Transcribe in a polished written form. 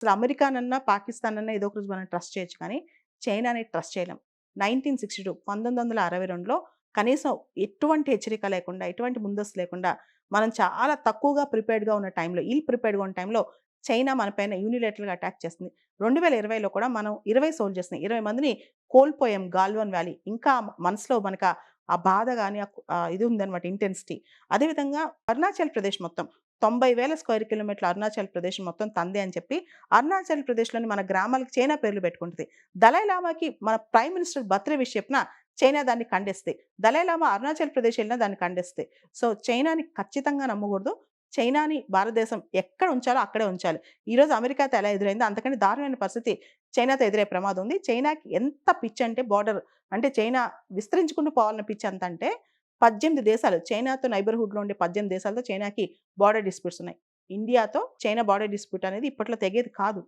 అసలు అమెరికానన్నా, పాకిస్తానన్నా ఏదో ఒక రోజు మనం ట్రస్ట్ చేయొచ్చు కానీ, చైనాని ట్రస్ట్ చేయలేం. 1962 1962లో కనీసం ఎటువంటి హెచ్చరిక లేకుండా, ఎటువంటి ముందస్తు లేకుండా, మనం చాలా తక్కువగా ప్రిపేర్డ్‌గా ఉన్న టైంలో, ప్రిపేర్డ్‌గా ఉన్న టైంలో చైనా మన పైన యూనిలేటరల్‌గా అటాక్ చేస్తుంది. 2020లో కూడా మనం 20 సోల్జర్స్‌ని, 20 మందిని కోల్పోయాం గాల్వాన్ వ్యాలీ. ఇంకా మనసులో మనకు ఆ బాధ గాని, ఇది ఉందన్నమాట ఇంటెన్సిటీ. అదేవిధంగా అరుణాచల్ ప్రదేశ్ మొత్తం 90,000 స్క్వేర్ కిలోమీటర్ల అరుణాచల్ ప్రదేశ్ మొత్తం తందే అని చెప్పి, అరుణాచల్ ప్రదేశ్‌లోని మన గ్రామాలకు చైనా పేర్లు పెట్టుకుంటది. దలైలామాకి మన ప్రైమ్ మినిస్టర్ బర్త్‌డే విష్ చెప్పినా చైనా దాన్ని ఖండిస్తది. దలైలామా అరుణాచల్ ప్రదేశ్ ఎళ్ళినా దాన్ని ఖండిస్తది. సో, చైనాని ఖచ్చితంగా నమ్మకూడదు. చైనాని భారతదేశం ఎక్కడ ఉంచాలో అక్కడే ఉంచాలి. ఈరోజు అమెరికాతో ఎలా ఎదురైందో అంతకంటే దారుణమైన పరిస్థితి చైనాతో ఎదురయ్యే ప్రమాదం ఉంది. చైనాకి ఎంత పిచ్చంటే బోర్డర్ అంటే చైనా విస్తరించుకుంటూ పోవాలన్న పిచ్చి ఎంతంటే 18 దేశాలు చైనాతో నైబర్‌హుడ్‌లో ఉండే 18 దేశాలతో చైనాకి బోర్డర్ డిస్ప్యూట్స్ ఉన్నాయి. ఇండియాతో చైనా బోర్డర్ డిస్ప్యూట్ అనేది ఇప్పట్లో తెగేది కాదు.